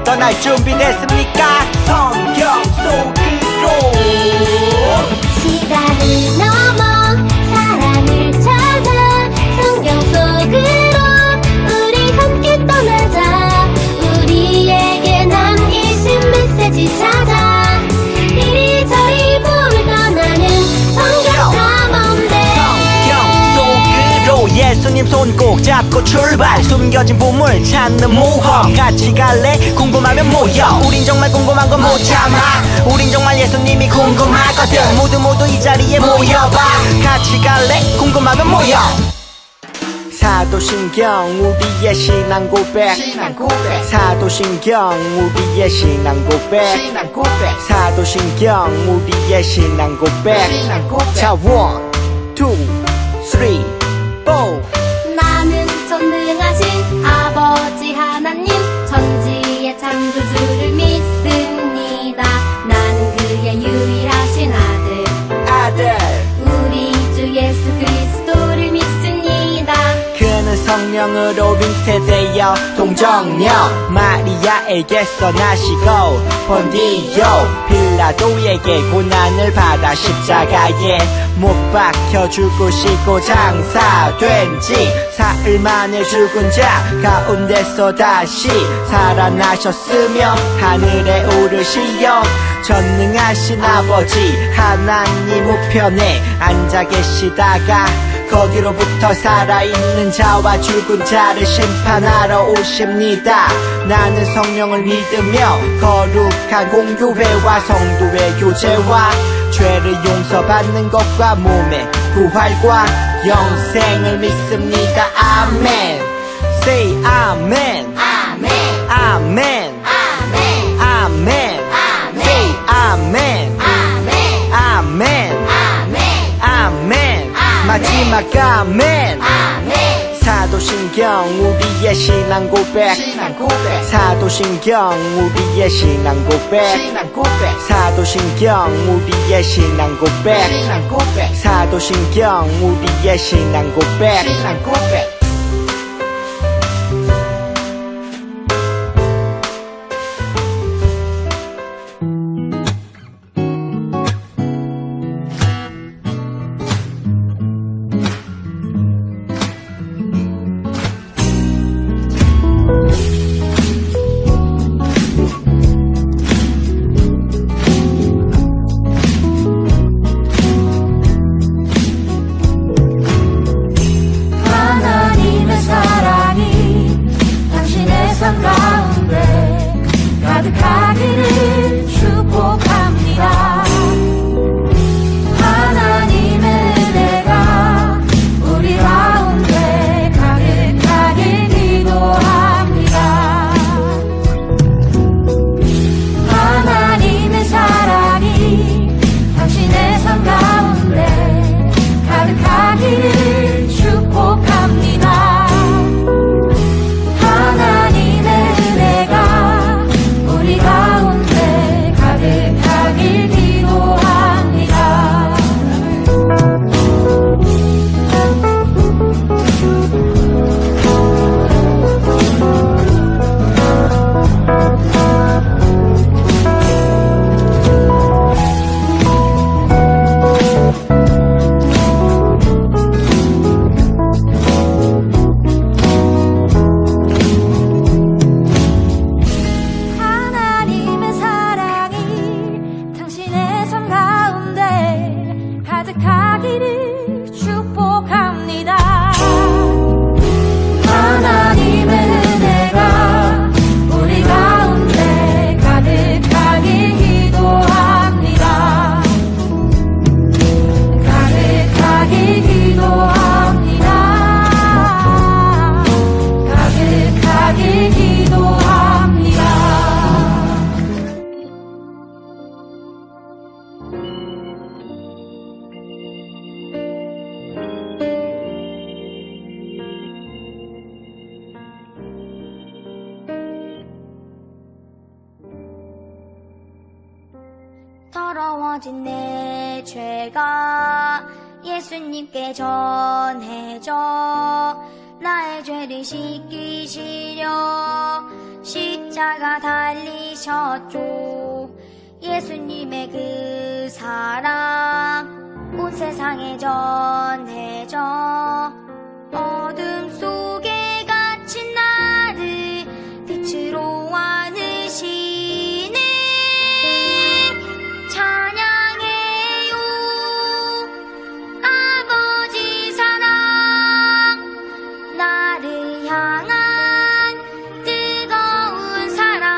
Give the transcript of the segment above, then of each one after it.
떠날 준비됐습니까? 성경 속으로 시간을 넘어 사랑을 찾아 성경 속으로 우리 함께 떠나자. 우리에게 남이신 메시지 찾아 이리저리 볼 떠나는 성경 탐험대. 성경 속으로 예수님 손 꼭 잡고 출발. 숨겨진 보물 찾는 모험 같이 갈래? 궁금하면 모여. 우린 정말 궁금한 건 못 참아. 우린 정말 예수님이 궁금하거든. 모두 이 자리에 모여봐. 같이 갈래? 궁금하면 모여. 사도신경 우리의 신앙 고백. 사도신경 우리의 신앙 고백. 사도신경 우리의 신앙 고백. 자, 1, 2, 3, 4. 나는 전능하신 아버지 하나님 천지의 창조주를 믿습니다. 나는 그의 유일하신 아들 우리 주 예수 그리스도를 믿습니다. 그는 성령으로 잉태되어 동정녀 마리아에게서 나시고 본디오 빌라도에게 고난을 받아 십자가에 못 박혀 죽으시고 장사된 지 사흘 만에 죽은 자 가운데서 다시 살아나셨으며 하늘에 오르시어 전능하신 아버지 하나님 우편에 앉아 계시다가 거기로부터 살아있는 자와 죽은 자를 심판하러 오십니다. 나는 성령을 믿으며 거룩한 공교회와 성도의 교제와 죄를 용서받는 것과 몸의 부활과 영생을 믿습니다. 아멘. Say 아멘. 아멘 아멘. 아멘 아멘. 아멘 Say 아멘. 아멘 아멘. 아멘 아멘. 마지막 아멘. 아멘. 사도신경 우리의 신앙 고백. 사도신경 우리의 신앙 고백. 사도신경 우리의 신앙 고백. 사도신경 우리의 신앙 고백. 하나님의 사랑이 당신의 삶 가운데 가득하기를 축복합니다. 하나님의 은혜가 우리 가운데 가득하길 기도합니다. 하나님의 사랑이 당신의 삶 가운데 가득하기를 축복합니다. 하나님의 은혜가 우리 가운데 가득하길 기도합니다. 하나님의 사랑이 당신의 삶 가운데 가득하기를 축복합니다. 하나님의 은혜가 우리 가운데 가득하길 기도합니다. 가득하길 기도합니다. 가득하길 기도합니다. 더러워진 내 죄가 예수님께 전해져 나의 죄를 씻기시려 십자가에 십자가 달리셨죠. 예수님의 그 사랑 온 세상에 전해져 어둠 속에 갇힌 나를 빛으로 안으시네. 찬양해요 아버지 사랑, 나를 향한 뜨거운 사랑.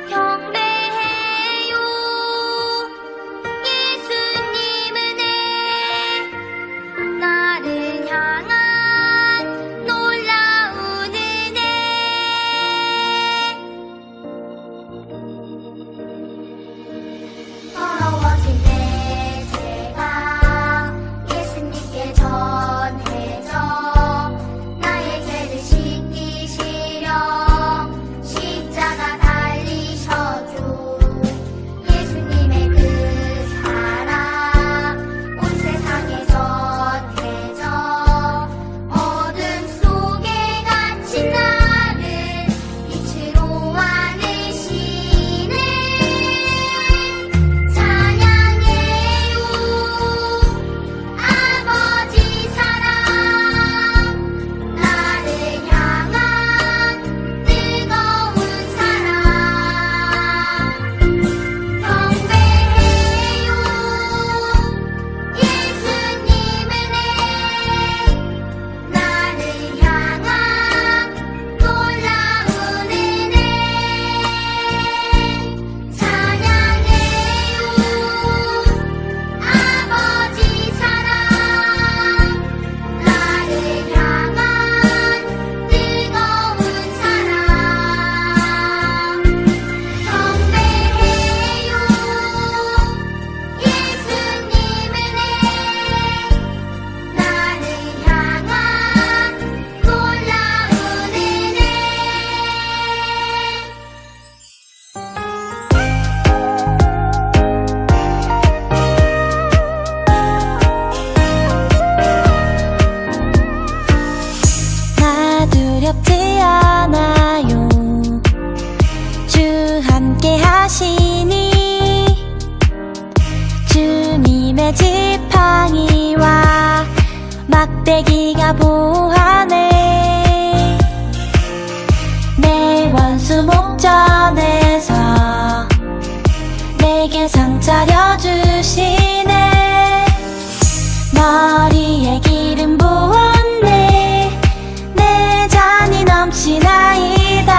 경배해요 예수님 은혜, 나를 향한 놀라운 은혜. 더러워진 내 죄가 예수님께 전해져 나의 죄를 씻기시려 십자가 달리셔줘. 예수님의 그 사랑 온 세상에 전해져 어둠 속에 갇힌 나를 빛으로 안으시네. 찬양해요 아버지 사랑, 나를 향한 뜨거운 사랑. 경배해요 예수님 은혜, 나를 향한 놀라운 은혜. 찬양해요 아버지 사랑, 나를 향한 뜨거운 사랑. 경배해요 예수님 은혜, 나를 향한 놀라운 은혜. 나 두렵지 않아요. 주 함께 하시니 주님의 지팡이와 막대기가 보하네. 내 원수 목전에서 내게 상 차려주시네. 머리에 기름 부었네. 내 잔이 넘치나이다.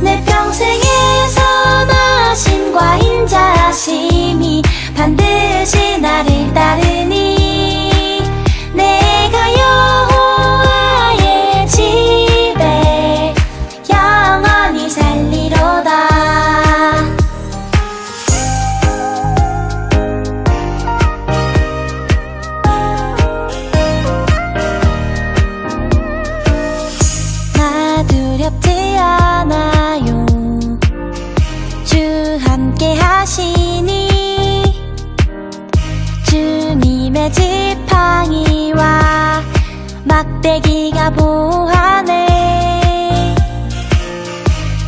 내 평생의 선하심과 인자하심이 반드시 나를 따르니 내가 여호와의 집에 영원히 살리로다. 나 두렵지 않아요. 주 함께 하시니 주님의 지팡이와 막대기가 보하네.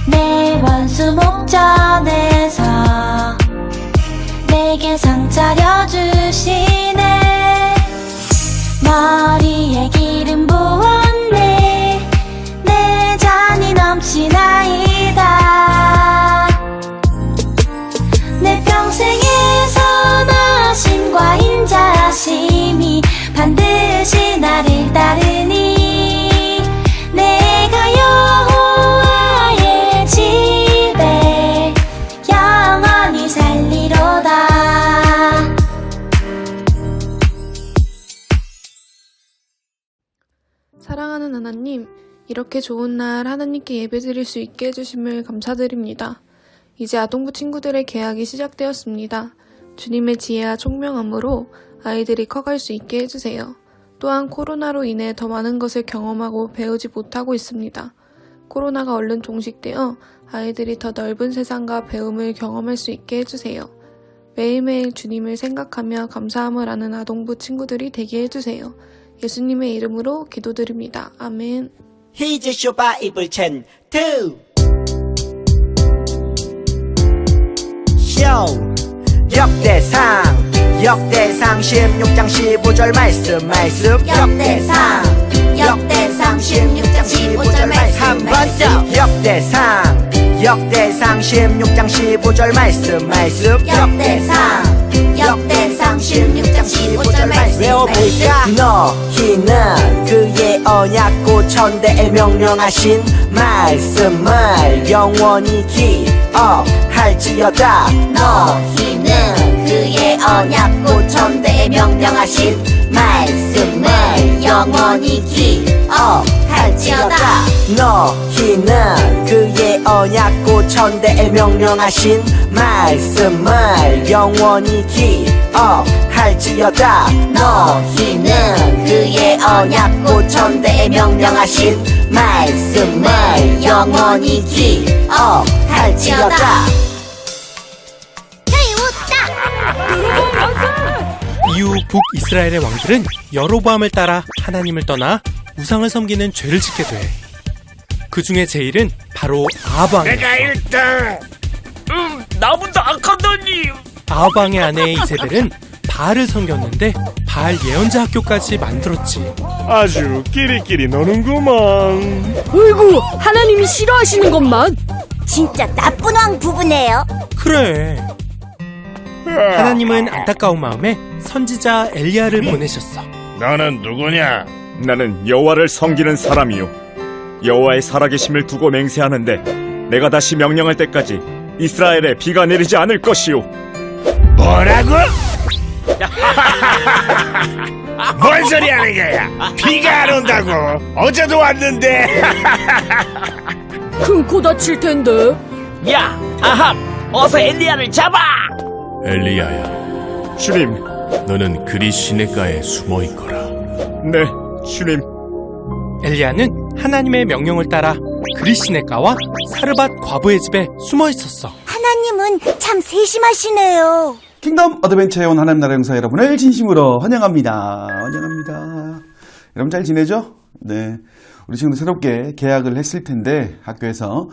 내 원수 목전에서 내게 상 차려주시네. 머리에 기름 부었네. 내 잔이 넘치나이다. 내 평생의 선하심과 인자하심이 반드시 나를 따르니 내가 여호와의 집에 영원히 살리로다. 사랑하는 하나님, 이렇게 좋은 날 하나님께 예배드릴 수 있게 해주심을 감사드립니다. 이제 아동부 친구들의 개학이 시작되었습니다. 주님의 지혜와 총명함으로 아이들이 커갈 수 있게 해주세요. 또한 코로나로 인해 더 많은 것을 경험하고 배우지 못하고 있습니다. 코로나가 얼른 종식되어 아이들이 더 넓은 세상과 배움을 경험할 수 있게 해주세요. 매일매일 주님을 생각하며 감사함을 하는 아동부 친구들이 되게 해주세요. 예수님의 이름으로 기도드립니다. 아멘. Here's your Bible chain 2. Show 역대상 16장 15절 말씀 역대상 16장 15절 말씀 한 번 더 역대상 16장 15절 말씀 역대상 16장 15절 말씀 외워볼까? 너희는 그의 언약 천대에 명령하신 말씀을 영원히 기억할지어다. 너희는 그의 언약 천대에 명령하신 말씀을 영원히 기억할지어다. 너희는 그의 언약 천대에 명령하신 말씀을 영원히 기억할지어다. 너희는 그의 언약 천대에 명령하신 말씀을 영원히 기억할지어다. 이후 북이스라엘의 왕들은 여로보암을 따라 하나님을 떠나 우상을 섬기는 죄를 짓게 돼. 그 중에 제일은 바로 아합 왕이었어. 내가 1등. 나보다 악하다니. 아합 왕의 아내 이세벨은 바알을 섬겼는데 바알 예언자 학교까지 만들었지. 아주 끼리끼리 노는구만. 어이구, 하나님이 싫어하시는 것만. 진짜 나쁜 왕 부부네요. 그래. 하나님은 안타까운 마음에 선지자 엘리야를 보내셨어. 너는 누구냐? 나는 여호와를 섬기는 사람이요 여호와의 살아계심을 두고 맹세하는데 내가 다시 명령할 때까지 이스라엘에 비가 내리지 않을 것이요. 뭐라고? 뭔 소리 하는 거야? 비가 안 온다고? 어제도 왔는데. 큰 코 다칠 텐데. 야, 아합, 어서 엘리야를 잡아! 엘리야야, 주님. 너는 그리 시냇가에 숨어 있거라. 네, 주님. 엘리야는 하나님의 명령을 따라 그리시네가와 사르밧 과부의 집에 숨어 있었어. 하나님은 참 세심하시네요. 킹덤 어드벤처에 온 하나님 나라 용사 여러분을 진심으로 환영합니다. 여러분 잘 지내죠? 네. 우리 친구들 새롭게 개학을 했을 텐데 학교에서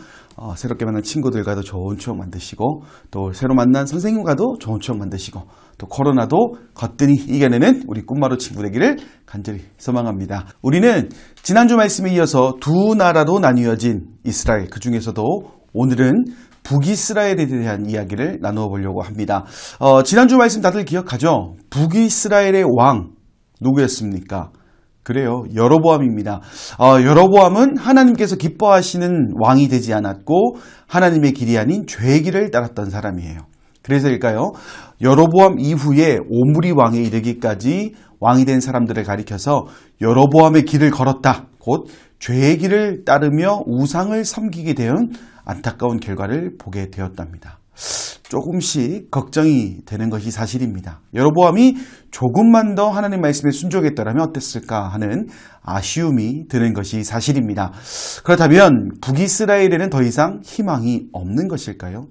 새롭게 만난 친구들과도 좋은 추억 만드시고 또 새로 만난 선생님과도 좋은 추억 만드시고 또 코로나도 거뜬히 이겨내는 우리 꿈마루 친구 되기를 간절히 소망합니다. 우리는 지난주 말씀에 이어서 두 나라로 나뉘어진 이스라엘, 그 중에서도 오늘은 북이스라엘에 대한 이야기를 나누어 보려고 합니다. 지난주 말씀 다들 기억하죠? 북이스라엘의 왕 누구였습니까? 그래요. 여로보암입니다. 여로보암은 하나님께서 기뻐하시는 왕이 되지 않았고 하나님의 길이 아닌 죄의 길을 따랐던 사람이에요. 그래서일까요? 여로보암 이후에 오므리 왕에 이르기까지 왕이 된 사람들을 가리켜서 여로보암의 길을 걸었다. 곧 죄의 길을 따르며 우상을 섬기게 된 안타까운 결과를 보게 되었답니다. 조금씩 걱정이 되는 것이 사실입니다. 여로보암이 조금만 더 하나님 말씀에 순종했더라면 어땠을까 하는 아쉬움이 드는 것이 사실입니다. 그렇다면 북이스라엘에는 더 이상 희망이 없는 것일까요?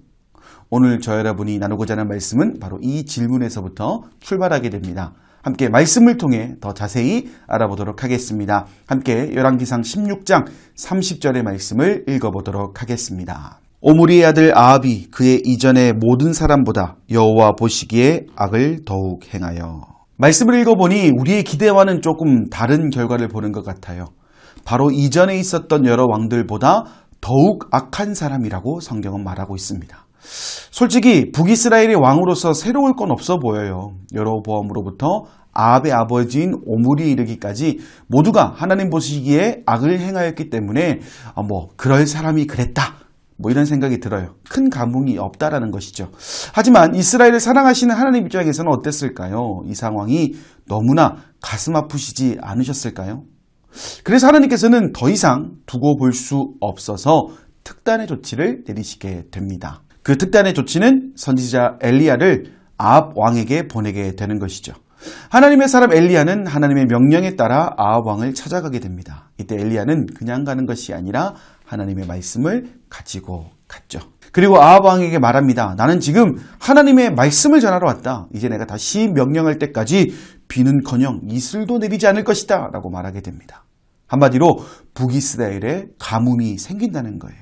오늘 저 여러분이 나누고자 하는 말씀은 바로 이 질문에서부터 출발하게 됩니다. 함께 말씀을 통해 더 자세히 알아보도록 하겠습니다. 함께 열왕기상 16장 30절의 말씀을 읽어보도록 하겠습니다. 오므리의 아들 아합이 그의 이전의 모든 사람보다 여호와 보시기에 악을 더욱 행하여. 말씀을 읽어보니 우리의 기대와는 조금 다른 결과를 보는 것 같아요. 바로 이전에 있었던 여러 왕들보다 더욱 악한 사람이라고 성경은 말하고 있습니다. 솔직히 북이스라엘의 왕으로서 새로울 건 없어 보여요. 여로보암으로부터 아합의 아버지인 오므리에 이르기까지 모두가 하나님 보시기에 악을 행하였기 때문에 그럴 사람이 그랬다. 이런 생각이 들어요. 큰 감흥이 없다라는 것이죠. 하지만 이스라엘을 사랑하시는 하나님 입장에서는 어땠을까요? 이 상황이 너무나 가슴 아프시지 않으셨을까요? 그래서 하나님께서는 더 이상 두고 볼 수 없어서 특단의 조치를 내리시게 됩니다. 그 특단의 조치는 선지자 엘리야를 아합 왕에게 보내게 되는 것이죠. 하나님의 사람 엘리야는 하나님의 명령에 따라 아합 왕을 찾아가게 됩니다. 이때 엘리야는 그냥 가는 것이 아니라 하나님의 말씀을 가지고 갔죠. 그리고 아합 왕에게 말합니다. 나는 지금 하나님의 말씀을 전하러 왔다. 이제 내가 다시 명령할 때까지 비는커녕 이슬도 내리지 않을 것이다 라고 말하게 됩니다. 한마디로 북이스라엘에 가뭄이 생긴다는 거예요.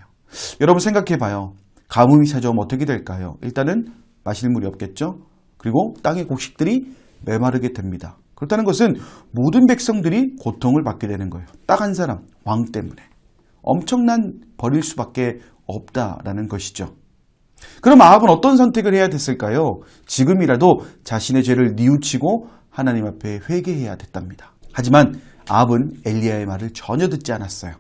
여러분 생각해봐요. 가뭄이 찾아오면 어떻게 될까요? 일단은 마실 물이 없겠죠. 그리고 땅의 곡식들이 메마르게 됩니다. 그렇다는 것은 모든 백성들이 고통을 받게 되는 거예요. 딱 한 사람, 왕 때문에. 엄청난 버릴 수밖에 없다라는 것이죠. 그럼 아합은 어떤 선택을 해야 됐을까요? 지금이라도 자신의 죄를 뉘우치고 하나님 앞에 회개해야 됐답니다. 하지만 아합은 엘리야의 말을 전혀 듣지 않았어요.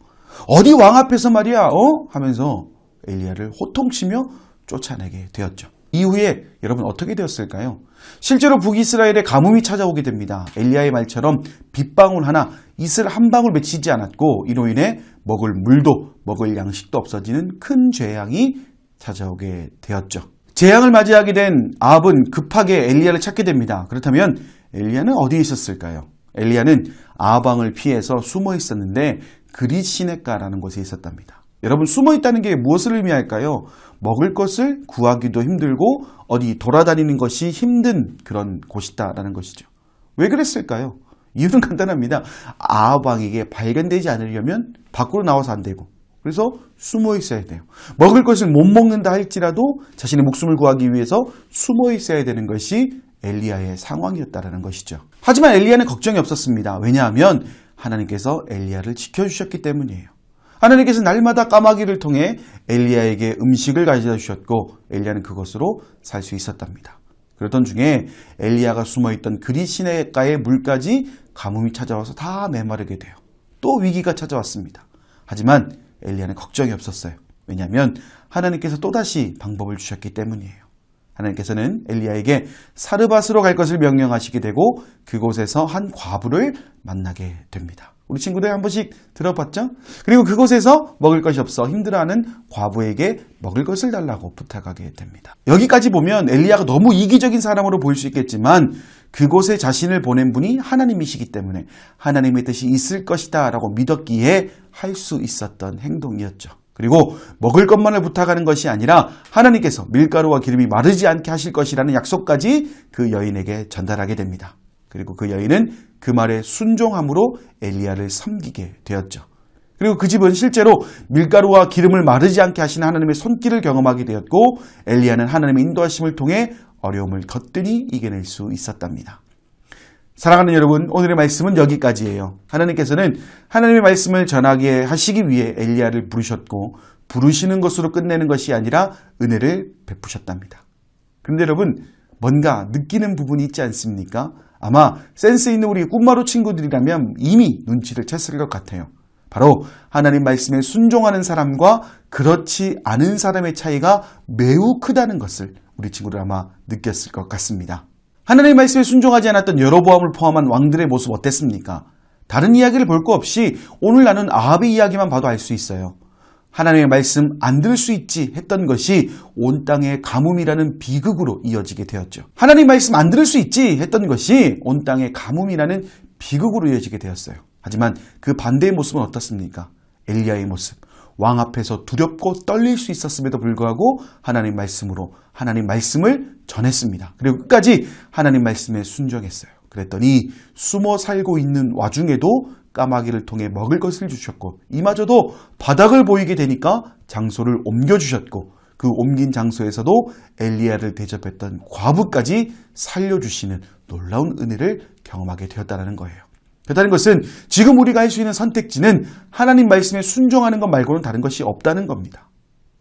어디 왕 앞에서 말이야 하면서 엘리야를 호통치며 쫓아내게 되었죠. 이후에 여러분 어떻게 되었을까요? 실제로 북이스라엘에 가뭄이 찾아오게 됩니다. 엘리야의 말처럼 빗방울 하나, 이슬 한 방울 맺히지 않았고 이로 인해 먹을 물도 먹을 양식도 없어지는 큰 재앙이 찾아오게 되었죠. 재앙을 맞이하게 된 아합은 급하게 엘리야를 찾게 됩니다. 그렇다면 엘리야는 어디에 있었을까요? 엘리야는 아합 왕을 피해서 숨어 있었는데 그릿 시내가라는 곳에 있었답니다. 여러분 숨어 있다는 게 무엇을 의미할까요? 먹을 것을 구하기도 힘들고 어디 돌아다니는 것이 힘든 그런 곳이다라는 것이죠. 왜 그랬을까요? 이유는 간단합니다. 아합 왕에게 발견되지 않으려면 밖으로 나와서 안 되고 그래서 숨어 있어야 돼요. 먹을 것을 못 먹는다 할지라도 자신의 목숨을 구하기 위해서 숨어 있어야 되는 것이 엘리야의 상황이었다는 것이죠. 하지만 엘리야는 걱정이 없었습니다. 왜냐하면 하나님께서 엘리야를 지켜주셨기 때문이에요. 하나님께서 날마다 까마귀를 통해 엘리야에게 음식을 가져다 주셨고 엘리야는 그것으로 살 수 있었답니다. 그러던 중에 엘리야가 숨어있던 그릿 시내가의 물까지 가뭄이 찾아와서 다 메마르게 돼요. 또 위기가 찾아왔습니다. 하지만 엘리야는 걱정이 없었어요. 왜냐하면 하나님께서 또다시 방법을 주셨기 때문이에요. 하나님께서는 엘리야에게 사르밧으로 갈 것을 명령하시게 되고 그곳에서 한 과부를 만나게 됩니다. 우리 친구들 한 번씩 들어봤죠? 그리고 그곳에서 먹을 것이 없어 힘들어하는 과부에게 먹을 것을 달라고 부탁하게 됩니다. 여기까지 보면 엘리야가 너무 이기적인 사람으로 보일 수 있겠지만 그곳에 자신을 보낸 분이 하나님이시기 때문에 하나님의 뜻이 있을 것이다 라고 믿었기에 할 수 있었던 행동이었죠. 그리고 먹을 것만을 부탁하는 것이 아니라 하나님께서 밀가루와 기름이 마르지 않게 하실 것이라는 약속까지 그 여인에게 전달하게 됩니다. 그리고 그 여인은 그 말에 순종함으로 엘리야를 섬기게 되었죠. 그리고 그 집은 실제로 밀가루와 기름을 마르지 않게 하시는 하나님의 손길을 경험하게 되었고 엘리야는 하나님의 인도하심을 통해 어려움을 거뜬히 이겨낼 수 있었답니다. 사랑하는 여러분, 오늘의 말씀은 여기까지예요. 하나님께서는 하나님의 말씀을 전하게 하시기 위해 엘리야를 부르셨고 부르시는 것으로 끝내는 것이 아니라 은혜를 베푸셨답니다. 그런데 여러분, 뭔가 느끼는 부분이 있지 않습니까? 아마 센스 있는 우리 꿈마루 친구들이라면 이미 눈치를 챘을 것 같아요. 바로 하나님 말씀에 순종하는 사람과 그렇지 않은 사람의 차이가 매우 크다는 것을 우리 친구들 아마 느꼈을 것 같습니다. 하나님 말씀에 순종하지 않았던 여로보암을 포함한 왕들의 모습 어땠습니까? 다른 이야기를 볼 거 없이 오늘 나눈 아합의 이야기만 봐도 알 수 있어요. 하나님의 말씀 안 들을 수 있지 했던 것이 온 땅의 가뭄이라는 비극으로 이어지게 되었죠. 하나님 말씀 안 들을 수 있지 했던 것이 온 땅의 가뭄이라는 비극으로 이어지게 되었어요. 하지만 그 반대의 모습은 어떻습니까? 엘리야의 모습. 왕 앞에서 두렵고 떨릴 수 있었음에도 불구하고 하나님 말씀으로 하나님 말씀을 전했습니다. 그리고 끝까지 하나님 말씀에 순종했어요. 그랬더니 숨어 살고 있는 와중에도 까마귀를 통해 먹을 것을 주셨고 이마저도 바닥을 보이게 되니까 장소를 옮겨주셨고 그 옮긴 장소에서도 엘리야를 대접했던 과부까지 살려주시는 놀라운 은혜를 경험하게 되었다는 거예요. 그렇다는 것은 지금 우리가 할 수 있는 선택지는 하나님 말씀에 순종하는 것 말고는 다른 것이 없다는 겁니다.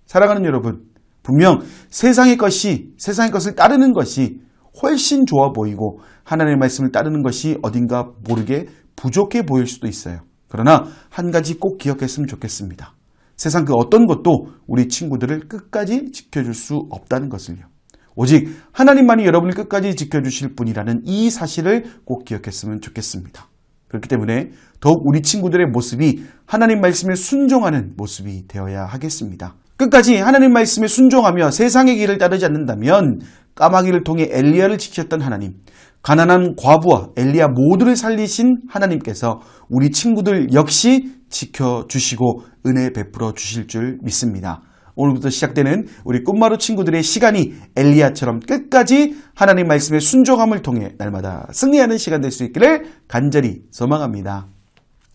사랑하는 여러분, 분명 세상의 것을 따르는 것이 훨씬 좋아 보이고 하나님의 말씀을 따르는 것이 어딘가 모르게 부족해 보일 수도 있어요. 그러나 한 가지 꼭 기억했으면 좋겠습니다. 세상 그 어떤 것도 우리 친구들을 끝까지 지켜줄 수 없다는 것을요. 오직 하나님만이 여러분을 끝까지 지켜주실 분이라는 이 사실을 꼭 기억했으면 좋겠습니다. 그렇기 때문에 더욱 우리 친구들의 모습이 하나님 말씀에 순종하는 모습이 되어야 하겠습니다. 끝까지 하나님 말씀에 순종하며 세상의 길을 따르지 않는다면 까마귀를 통해 엘리야를 지켰던 하나님, 가난한 과부와 엘리야 모두를 살리신 하나님께서 우리 친구들 역시 지켜주시고 은혜 베풀어 주실 줄 믿습니다. 오늘부터 시작되는 우리 꿈마루 친구들의 시간이 엘리야처럼 끝까지 하나님 말씀의 순종함을 통해 날마다 승리하는 시간 될 수 있기를 간절히 소망합니다.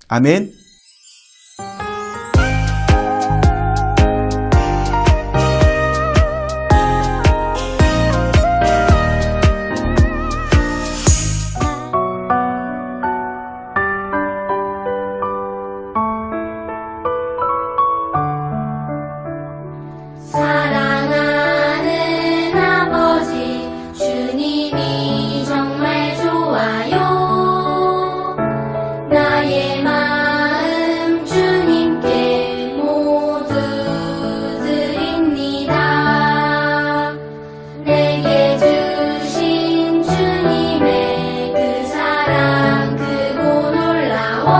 아멘. 사랑하는 아버지 주님이 정말 좋아요. 나의 마음 주님께 모두 드립니다. 내게 주신 주님의 그 사랑 크고 놀라워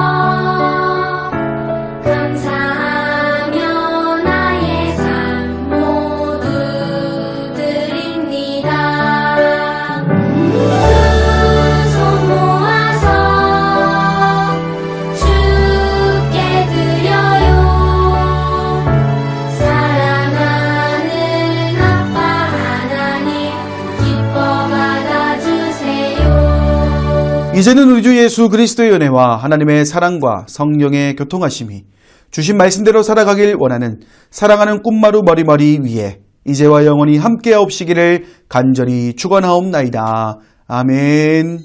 감사하며 나의 삶 모두 드립니다. 두 손 모아서 주께 드려요. 사랑하는 아빠 하나님 기뻐 받아주세요. 이제는 우리 주 예수 그리스도의 은혜와 하나님의 사랑과 성령의 교통하심이 주신 말씀대로 살아가길 원하는 사랑하는 꿈마루 머리머리 위에 이제와 영원히 함께하옵시기를 간절히 축원하옵나이다. 아멘.